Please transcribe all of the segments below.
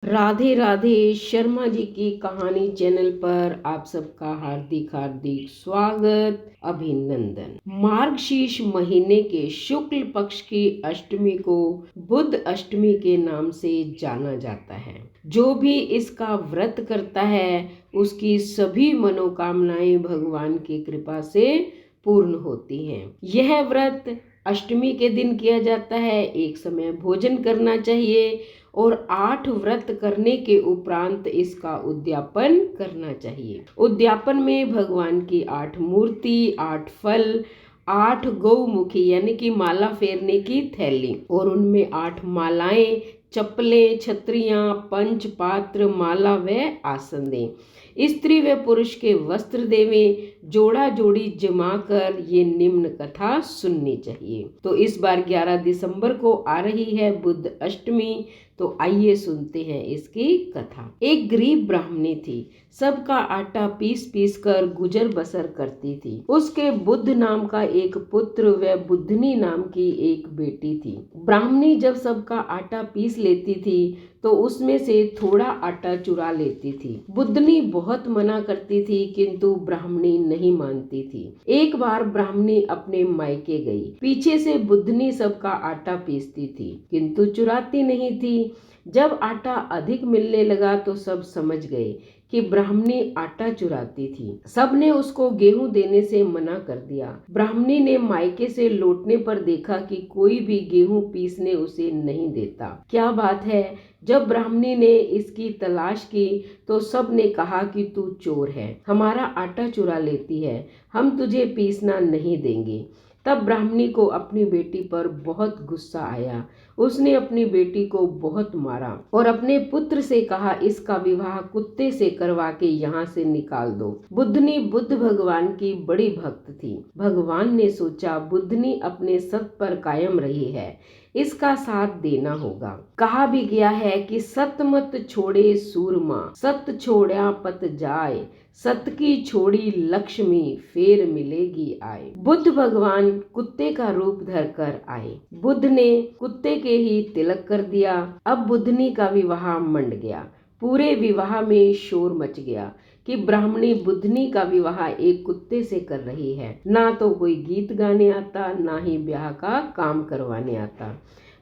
राधे राधे। शर्मा जी की कहानी चैनल पर आप सबका हार्दिक हार्दिक स्वागत, अभिनंदन। मार्गशीर्ष महीने के शुक्ल पक्ष की अष्टमी को बुद्ध अष्टमी के नाम से जाना जाता है। जो भी इसका व्रत करता है उसकी सभी मनोकामनाएं भगवान की कृपा से पूर्ण होती हैं। यह व्रत अष्टमी के दिन किया जाता है। एक समय भोजन करना चाहिए और 8 व्रत करने के उपरांत इसका उद्यापन करना चाहिए। उद्यापन में भगवान की 8 मूर्ति, 8 फल, 8 गौमुखी यानी कि माला फेरने की थैली और उनमें 8 मालाएं, चप्पलें, छतरियां, पंच पात्र, माला व आसन दें। स्त्री व पुरुष के वस्त्र देवें। जोड़ा जोड़ी जमा कर ये निम्न कथा सुननी चाहिए। तो इस बार 11 दिसंबर को आ रही है बुद्ध अष्टमी। तो आइए सुनते हैं इसकी कथा। एक गरीब ब्राह्मणी थी। सबका आटा पीस पीस कर गुजर बसर करती थी। उसके बुद्ध नाम का एक पुत्र व बुद्धनी नाम की एक बेटी थी। ब्राह्मणी जब सबका आटा पीस लेती थी तो उसमें से थोड़ा आटा चुरा लेती थी। बुद्धनी बहुत मना करती थी किंतु ब्राह्मणी नहीं मानती थी। एक बार ब्राह्मणी अपने मायके गई। पीछे से बुद्धनी सबका आटा पीसती थी किंतु चुराती नहीं थी। जब आटा अधिक मिलने लगा तो सब समझ गए कि ब्राह्मणी आटा चुराती थी। सबने उसको गेहूं देने से मना कर दिया। ब्राह्मणी ने मायके से लौटने पर देखा कि कोई भी गेहूं पीसने उसे नहीं देता। क्या बात है? जब ब्राह्मणी ने इसकी तलाश की तो सब ने कहा कि तू चोर है, हमारा आटा चुरा लेती है, हम तुझे पीसना नहीं देंगे। तब ब्राह्मणी को अपनी बेटी पर बहुत गुस्सा आया। उसने अपनी बेटी को बहुत मारा और अपने पुत्र से कहा, इसका विवाह कुत्ते से करवा के यहाँ से निकाल दो। बुद्धनी बुद्ध भगवान की बड़ी भक्त थी। भगवान ने सोचा बुद्धनी अपने सत पर कायम रही है, इसका साथ देना होगा। कहा भी गया है कि सत मत छोड़े सूरमा, सत छोड़ा पत जाए, सत की छोड़ी लक्ष्मी फेर मिलेगी आए। बुद्ध भगवान कुत्ते का रूप धरकर आए। बुद्ध ने कुत्ते के ही तिलक कर दिया। अब बुद्धनी का विवाह मंड गया। पूरे विवाह में शोर मच गया कि ब्राह्मणी बुद्धनी का विवाह एक कुत्ते से कर रही है। ना तो कोई गीत गाने आता, ना ही ब्याह का काम करवाने आता।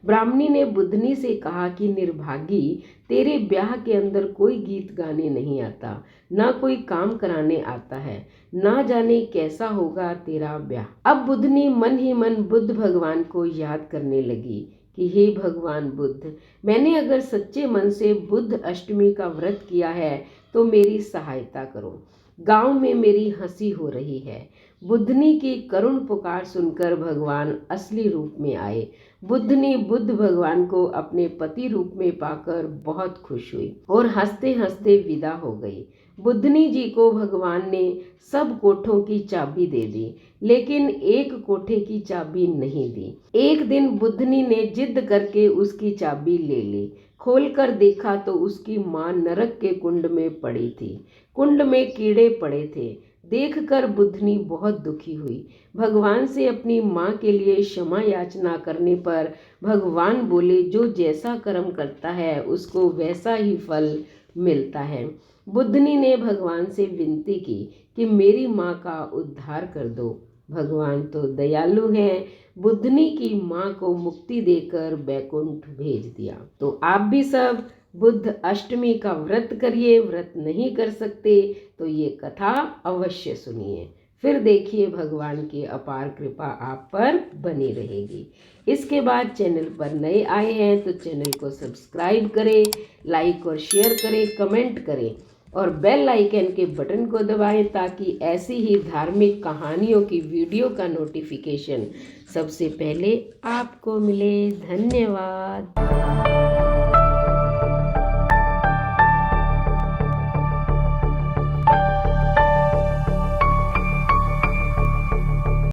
ब्राह्मणी ने बुद्धनी से कहा कि निर्भागी, तेरे ब्याह के अंदर कोई गीत गाने नहीं आता, ना कोई काम कराने आता है, ना जाने कैसा होगा तेरा ब्याह। अब बुद्धनी मन ही मन बुद्ध भगवान को याद करने लगी कि हे भगवान बुद्ध, मैंने अगर सच्चे मन से बुद्ध अष्टमी का व्रत किया है तो मेरी सहायता करो। गांव में मेरी हंसी हो रही है। बुद्धनी की करुण पुकार सुनकर भगवान असली रूप में आए। बुद्धनी बुद्ध भगवान को अपने पति रूप में पाकर बहुत खुश हुई और हंसते हंसते विदा हो गई। बुद्धनी जी को भगवान ने सब कोठों की चाबी दे दी, लेकिन एक कोठे की चाबी नहीं दी। एक दिन बुद्धनी ने जिद करके उसकी चाबी ले ली। खोलकर देखा तो उसकी मां नरक के कुंड में पड़ी थी। कुंड में कीड़े पड़े थे। देखकर बुद्धनी बहुत दुखी हुई। भगवान से अपनी मां के लिए क्षमा याचना करने पर भगवान बोले, जो जैसा कर्म करता है उसको वैसा ही फल मिलता है। बुद्धनी ने भगवान से विनती की कि मेरी मां का उद्धार कर दो। भगवान तो दयालु हैं। बुद्धनी की मां को मुक्ति देकर बैकुंठ भेज दिया। तो आप भी सब बुद्ध अष्टमी का व्रत करिए। व्रत नहीं कर सकते तो ये कथा अवश्य सुनिए, फिर देखिए भगवान की अपार कृपा आप पर बनी रहेगी। इसके बाद चैनल पर नए आए हैं तो चैनल को सब्सक्राइब करें, लाइक और शेयर करें, कमेंट करें और बेल आइकन के बटन को दबाएं ताकि ऐसी ही धार्मिक कहानियों की वीडियो का नोटिफिकेशन सबसे पहले आपको मिले। धन्यवाद।